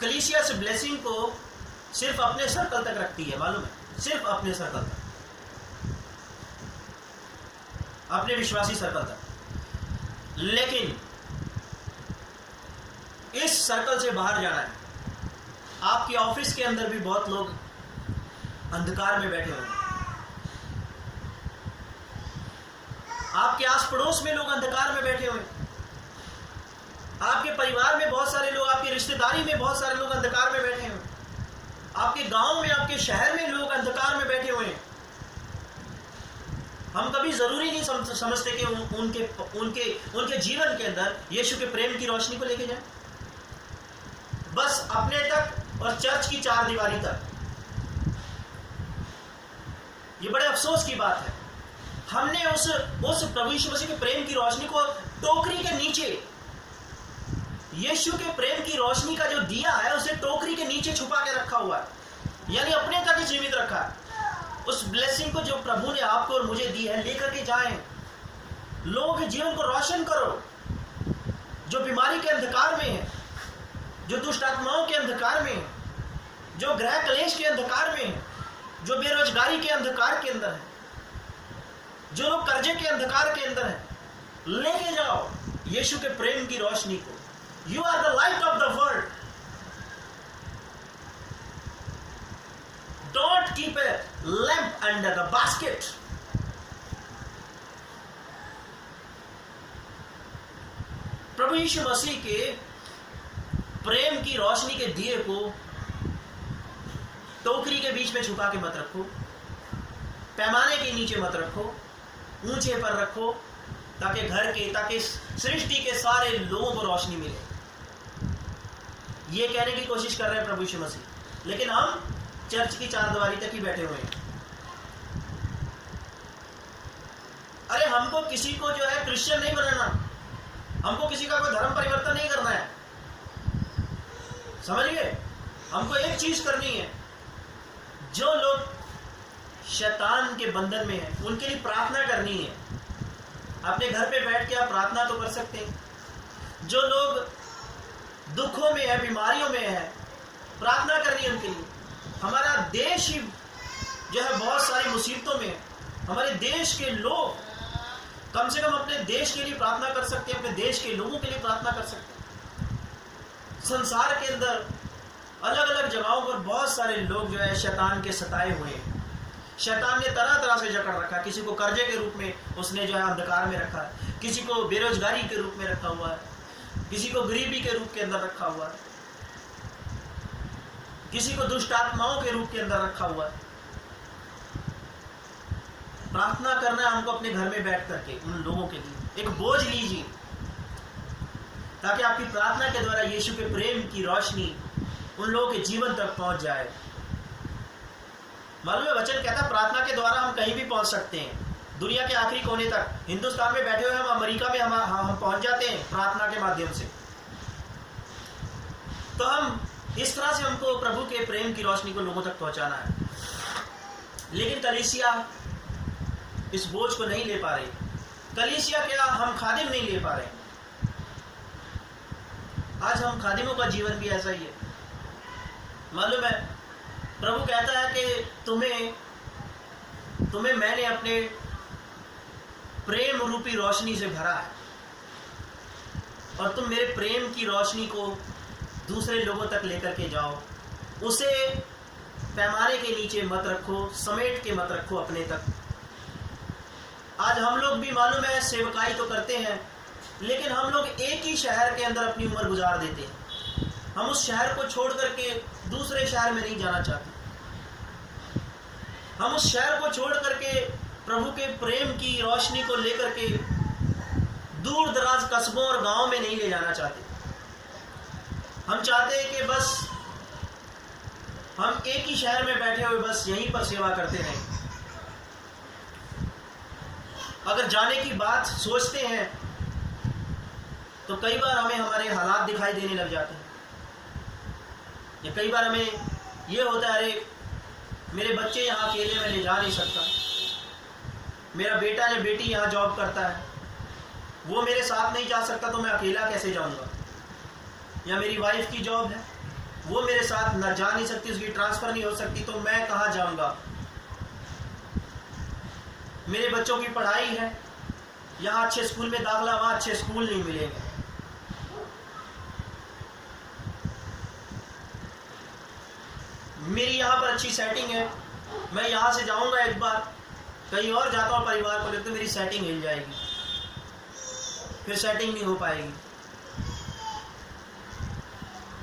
कलीसिया इस ब्लेसिंग को सिर्फ अपने सर्कल तक रखती है, मालूम है, सिर्फ अपने सर्कल तक, अपने विश्वासी सर्कल तक। लेकिन इस सर्कल से बाहर जाना है। आपके ऑफिस के अंदर भी बहुत लोग अंधकार में बैठे हुए हैं, आपके आस पड़ोस में लोग अंधकार में बैठे हुए हैं, आपके परिवार में बहुत सारे लोग, आपकी रिश्तेदारी में बहुत सारे लोग अंधकार में बैठे हुए हैं, आपके गांव में, आपके शहर में लोग अंधकार में बैठे हुए हैं। हम कभी जरूरी नहीं समझते कि उनके जीवन के अंदर यीशु के प्रेम की रोशनी को लेके जाए, बस अपने तक और चर्च की चार दीवारी तक। ये बड़े अफसोस की बात है, हमने उस प्रभु यीशु मसीह के प्रेम की रोशनी को टोकरी के नीचे, यीशु के प्रेम की रोशनी का जो दिया है उसे टोकरी के नीचे छुपा के रखा हुआ है, यानी अपने तक ही सीमित रखा है। उस ब्लेसिंग को जो प्रभु ने आपको और मुझे दी है लेकर के जाएं, लोगों के जीवन को रोशन करो, जो बीमारी के अंधकार में है, जो दुष्ट आत्माओं के अंधकार में है, जो ग्रह क्लेश के अंधकार में है, जो बेरोजगारी के अंधकार के अंदर है, जो लोग कर्जे के अंधकार के अंदर है, लेके जाओ यीशु के प्रेम की रोशनी को। You are the light of the world. Don't keep a lamp under the basket. प्रभु यीशु मसीह के प्रेम की रोशनी के दिए को टोकरी के बीच में छुपा के मत रखो, पैमाने के नीचे मत रखो, ऊंचे पर रखो, ताकि सृष्टि के सारे लोगों को रोशनी मिले। ये कहने की कोशिश कर रहे हैं प्रभु यीशु मसीह, लेकिन हम चर्च की चारदीवारी तक ही बैठे हुए हैं। अरे हमको किसी को जो है क्रिश्चियन नहीं बनाना, हमको किसी का कोई धर्म परिवर्तन नहीं करना है, समझिए। हमको एक चीज करनी है, जो लोग शैतान के बंधन में हैं उनके लिए प्रार्थना करनी है। अपने घर पे बैठ के आप प्रार्थना तो कर सकते हैं। जो लोग दुखों में है, बीमारियों में है, प्रार्थना करनी है उनके लिए। हमारा देश ही जो है बहुत सारी मुसीबतों में है। हमारे देश के लोग, कम से कम अपने देश के लिए प्रार्थना कर सकते हैं, अपने देश के लोगों के लिए प्रार्थना कर सकते हैं। संसार के अंदर अलग अलग जगहों पर बहुत सारे लोग जो है शैतान के सताए हुए हैं। शैतान ने तरह तरह से जकड़ रखा है। किसी को कर्जे के रूप में उसने जो है अंधकार में रखा है, किसी को बेरोजगारी के रूप में रखा हुआ है, किसी को गरीबी के रूप के अंदर रखा हुआ है, किसी को दुष्ट आत्माओं के रूप के अंदर रखा हुआ है। प्रार्थना करना है हमको अपने घर में बैठ करके उन लोगों के लिए। एक बोझ लीजिए ताकि आपकी प्रार्थना के द्वारा यीशु के प्रेम की रोशनी उन लोगों के जीवन तक पहुंच जाए। मालूम है, वचन कहता है प्रार्थना के द्वारा हम कहीं भी पहुंच सकते हैं, दुनिया के आखिरी कोने तक। हिंदुस्तान में बैठे हुए हम अमेरिका में हम पहुंच जाते हैं प्रार्थना के माध्यम से। तो हम इस तरह से हमको प्रभु के प्रेम की रोशनी को लोगों तक पहुंचाना है। लेकिन कलीसिया इस बोझ को नहीं ले पा रही। कलीसिया क्या, हम खादिम नहीं ले पा रहे। आज हम खादिमों का जीवन भी ऐसा ही है। मालूम है, प्रभु कहता है कि तुम्हें मैंने अपने प्रेम रूपी रोशनी से भरा है और तुम मेरे प्रेम की रोशनी को दूसरे लोगों तक लेकर के जाओ। उसे पैमाने के नीचे मत रखो, समेट के मत रखो अपने तक। आज हम लोग भी मालूम है सेवकाई तो करते हैं, लेकिन हम लोग एक ही शहर के अंदर अपनी उम्र गुजार देते हैं। हम उस शहर को छोड़ करके दूसरे शहर में नहीं जाना चाहते। हम उस शहर को छोड़ करके प्रभु के प्रेम की रोशनी को लेकर के दूर दराज कस्बों और गांवों में नहीं ले जाना चाहते। हम चाहते हैं कि बस हम एक ही शहर में बैठे हुए बस यहीं पर सेवा करते रहें। अगर जाने की बात सोचते हैं तो कई बार हमें हमारे हालात दिखाई देने लग जाते हैं, या कई बार हमें ये होता है, अरे मेरे बच्चे यहाँ अकेले में ले जा नहीं सकता, मेरा बेटा या बेटी यहाँ जॉब करता है, वो मेरे साथ नहीं जा सकता तो मैं अकेला कैसे जाऊँगा, या मेरी वाइफ की जॉब है वो मेरे साथ ना जा नहीं सकती, उसकी ट्रांसफर नहीं हो सकती, तो मैं कहाँ जाऊंगा? मेरे बच्चों की पढ़ाई है, यहाँ अच्छे स्कूल में दाखिला, वहाँ अच्छे स्कूल नहीं मिलेंगे। मेरी यहाँ पर अच्छी सेटिंग है, मैं यहाँ से जाऊंगा एक बार, कहीं और जाता हूँ परिवार को लेकर, तो मेरी सेटिंग हिल जाएगी, फिर सेटिंग नहीं हो पाएगी।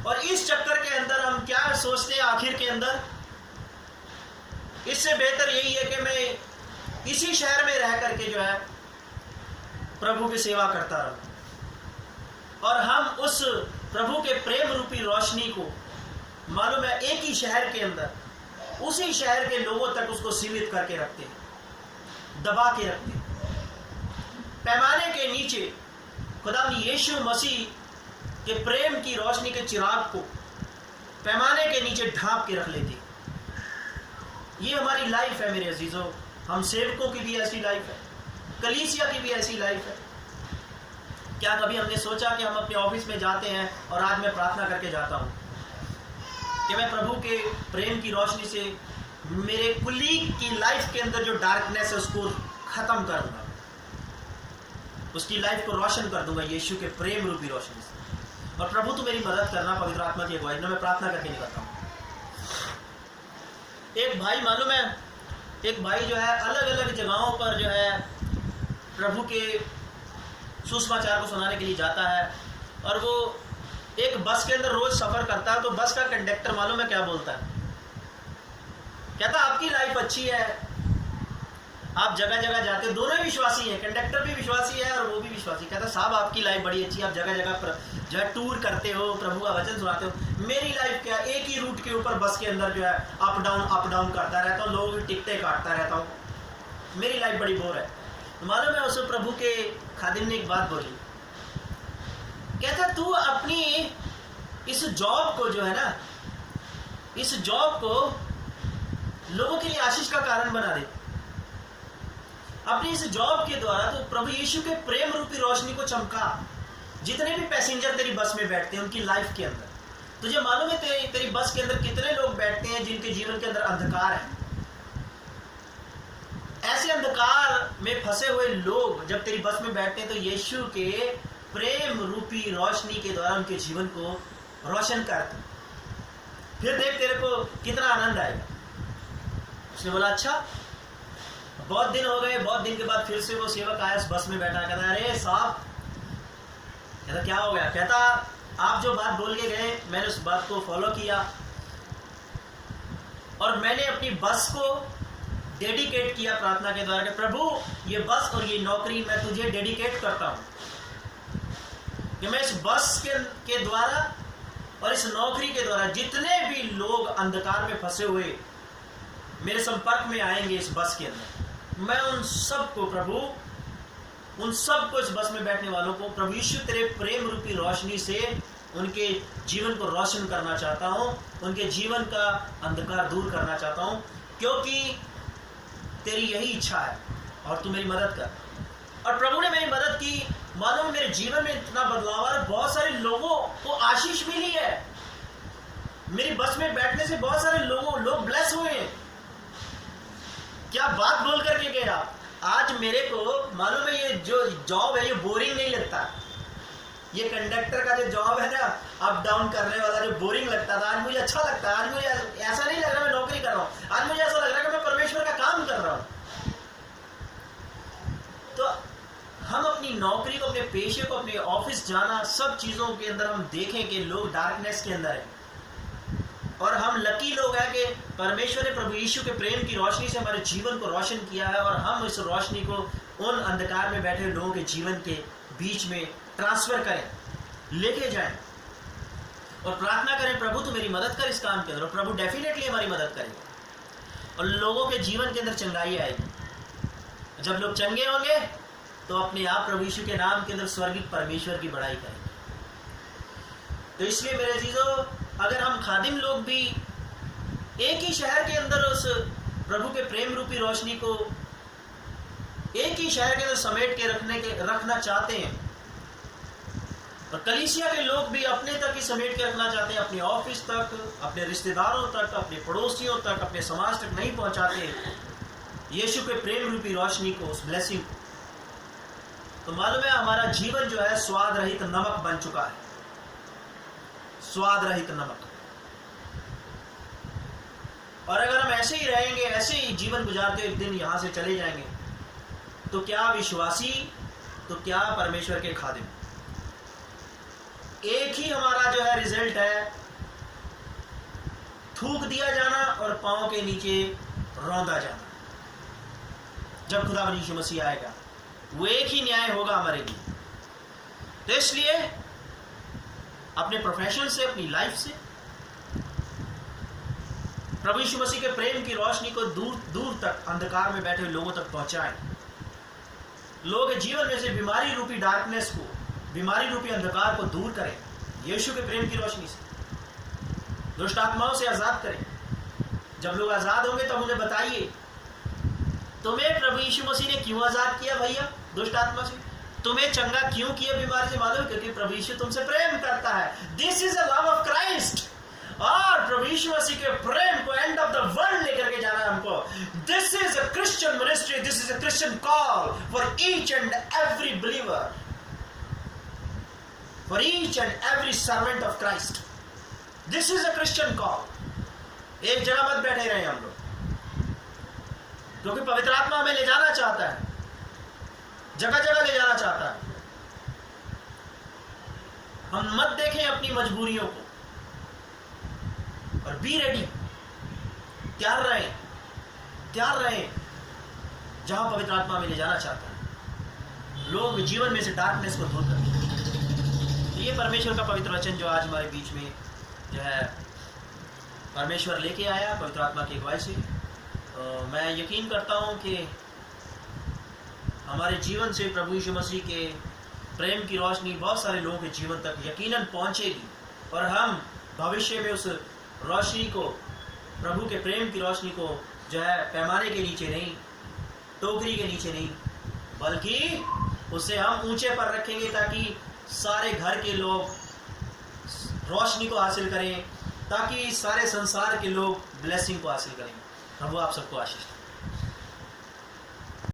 और इस चक्कर के अंदर हम क्या सोचते हैं आखिर के अंदर? इससे बेहतर यही है कि मैं इसी शहर में रह करके जो है प्रभु की सेवा करता रहूं, और हम उस प्रभु के प्रेम रूपी रोशनी को, मालूम है, एक ही शहर के अंदर उसी शहर के लोगों तक उसको सीमित करके रखते हैं, दबा के रखते हैं। पैमाने के नीचे खुदा यीशु मसीह के प्रेम की रोशनी के चिराग को पैमाने के नीचे ढांप के रख लेते। ये हमारी लाइफ है मेरे अजीजों। हम सेवकों की भी ऐसी लाइफ है, कलीसिया की भी ऐसी लाइफ है। क्या कभी हमने सोचा कि हम अपने ऑफिस में जाते हैं और आज मैं प्रार्थना करके जाता हूं कि मैं प्रभु के प्रेम की रोशनी से मेरे कुलीग की लाइफ के अंदर जो डार्कनेस है उसको खत्म कर दूंगा, उसकी लाइफ को रोशन कर दूंगा यीशु के प्रेम रूपी रोशनी से। और प्रभु तो मेरी मदद करना, पवित्र आत्मा की अगुवाई में मैं प्रार्थना करके निकलता हूँ। एक भाई, मालूम है, एक भाई जो है अलग अलग जगहों पर जो है प्रभु के सुसमाचार को सुनाने के लिए जाता है, और वो एक बस के अंदर रोज सफर करता है। तो बस का कंडक्टर मालूम है क्या बोलता है? कहता आपकी लाइफ अच्छी है, आप जगह जगह जाते हो, दोनों ही विश्वासी हैं, कंडक्टर भी विश्वासी है और वो भी विश्वासी। कहता साहब आपकी लाइफ बड़ी अच्छी है, आप जगह जगह पर जो है टूर करते हो, प्रभु का वचन सुनाते हो। मेरी लाइफ क्या, एक ही रूट के ऊपर बस के अंदर जो है अप डाउन करता रहता हूँ, लोगों की टिकटें काटता रहता हूँ, मेरी लाइफ बड़ी बोर है। तो मालूम है उस प्रभु के खादिम ने एक बात बोली, कहता तू अपनी इस जॉब को जो है ना, इस जॉब को लोगों के लिए आशीष का कारण बना दे। अपनी इस जॉब के द्वारा तो प्रभु यीशु के प्रेम रूपी रोशनी को चमका। जितने भी पैसेंजर तेरी बस में बैठते हैं उनकी लाइफ के अंदर, तुझे मालूम है तेरी बस के अंदर कितने लोग बैठते हैं जिनके जीवन के अंदर अंधकार है। ऐसे अंधकार में फंसे हुए लोग जब तेरी बस में बैठते हैं तो यीशु के प्रेम रूपी रोशनी के द्वारा उनके जीवन को रोशन करते। फिर देख तेरे को कितना आनंद आएगा। उसने बोला अच्छा, बहुत दिन हो गए, बहुत दिन के बाद फिर से वो सेवक आया, उस बस में बैठा, कहता अरे साहब, कहता क्या हो गया? कहता आप जो बात बोल के गए मैंने उस बात को फॉलो किया और मैंने अपनी बस को डेडिकेट किया प्रार्थना के द्वारा कि प्रभु ये बस और ये नौकरी मैं तुझे डेडिकेट करता हूं कि मैं इस बस के द्वारा और इस नौकरी के द्वारा जितने भी लोग अंधकार में फंसे हुए मेरे संपर्क में आएंगे इस बस के अंदर, मैं उन सबको प्रभु, उन सबको, इस बस में बैठने वालों को प्रभु यीशु तेरे प्रेम रूपी रोशनी से उनके जीवन को रोशन करना चाहता हूं, उनके जीवन का अंधकार दूर करना चाहता हूं, क्योंकि तेरी यही इच्छा है और तू मेरी मदद कर। और प्रभु ने मेरी मदद की। मालूम मेरे जीवन में इतना बदलाव है, बहुत सारे लोगों को आशीष मिली है। मेरी बस में बैठने से बहुत सारे लोग ब्लेस हुए हैं। क्या बात बोल करके गया। आज मेरे को मालूम है ये जो जॉब है ये बोरिंग नहीं लगता। ये कंडक्टर का जो जॉब है ना, अप डाउन करने वाला, जो बोरिंग लगता था, आज मुझे अच्छा लगता है। आज मुझे ऐसा नहीं लग रहा मैं नौकरी कर रहा हूँ, आज मुझे ऐसा लग रहा है कि मैं परमेश्वर का काम कर रहा हूँ। तो हम अपनी नौकरी को, अपने पेशे को, अपने ऑफिस जाना, सब चीजों के अंदर हम देखें कि लोग डार्कनेस के अंदर है और हम लकी लोग हैं कि परमेश्वर ने प्रभु यीशु के प्रेम की रोशनी से हमारे जीवन को रोशन किया है और हम इस रोशनी को उन अंधकार में बैठे लोगों के जीवन के बीच में ट्रांसफर करें, लेके जाएं और प्रार्थना करें प्रभु तू मेरी मदद कर इस काम के अंदर। प्रभु डेफिनेटली हमारी मदद करेगा और लोगों के जीवन के अंदर चंगाई आएगी। जब लोग चंगे होंगे तो अपने आप प्रभु यीशु के नाम के अंदर स्वर्गीय परमेश्वर की बड़ाई करेंगे। तो इसलिए मेरे चीजों, अगर हम खादिम लोग भी एक ही शहर के अंदर उस प्रभु के प्रेम रूपी रोशनी को एक ही शहर के अंदर समेट के रखना चाहते हैं और कलीसिया के लोग भी अपने तक ही समेट के रखना चाहते हैं, अपने ऑफिस तक, अपने रिश्तेदारों तक, अपने पड़ोसियों तक, अपने समाज तक नहीं पहुंचाते यीशु के प्रेम रूपी रोशनी को, उस ब्लेसिंग को। तो मालूम है हमारा जीवन जो है स्वाद रहित नमक बन चुका है, स्वाद रहित नमक। और अगर हम ऐसे ही रहेंगे, ऐसे ही जीवन गुजारते एक दिन यहां से चले जाएंगे, तो क्या विश्वासी, तो क्या परमेश्वर के खादिम। एक ही हमारा जो है रिजल्ट है, थूक दिया जाना और पांव के नीचे रौंदा जाना। जब खुदा यीशु मसीह आएगा वो एक ही न्याय होगा हमारे लिए। तो इसलिए अपने प्रोफेशन से, अपनी लाइफ से प्रभु यीशु मसीह के प्रेम की रोशनी को दूर दूर तक, अंधकार में बैठे लोगों तक पहुंचाएं। लोगों के जीवन में से बीमारी रूपी डार्कनेस को, बीमारी रूपी अंधकार को दूर करें यीशु के प्रेम की रोशनी से। दुष्ट आत्माओं से आजाद करें। जब लोग आजाद होंगे तब उन्हें बताइए, तुम्हें प्रभु यीशु मसीह ने क्यों आजाद किया भैया दुष्ट आत्मा से, तुम्हें चंगा क्यों किया बीमारी से, मालूम? क्योंकि प्रभु यीशु तुमसे प्रेम करता है। This is the love of Christ. और प्रभु यीशु मसीह के प्रेम को एंड ऑफ द वर्ल्ड लेकर के जाना है हमको। This is a Christian ministry, this is a Christian call for each and every believer, for each and every servant of Christ. This is a Christian call. एक जगह मत बैठे रहे हम लोग, क्योंकि पवित्र आत्मा हमें ले जाना चाहता है, जगह जगह ले जाना चाहता है। हम मत देखें अपनी मजबूरियों को, और बी रेडी, तैयार रहें जहां पवित्र आत्मा में ले जाना चाहता है। लोग जीवन में से डार्कनेस को दूर करें। ये परमेश्वर का पवित्र वचन जो आज हमारे बीच में जो है परमेश्वर लेके आया पवित्र आत्मा की अगुवाई से, तो मैं यकीन करता हूं कि हमारे जीवन से प्रभु यीशु मसीह के प्रेम की रोशनी बहुत सारे लोगों के जीवन तक यकीनन पहुंचेगी, और हम भविष्य में उस रोशनी को, प्रभु के प्रेम की रोशनी को जो है पैमाने के नीचे नहीं, टोकरी के नीचे नहीं, बल्कि उसे हम ऊंचे पर रखेंगे ताकि सारे घर के लोग रोशनी को हासिल करें, ताकि सारे संसार के लोग ब्लेसिंग को हासिल करें। प्रभु आप सबको आशीष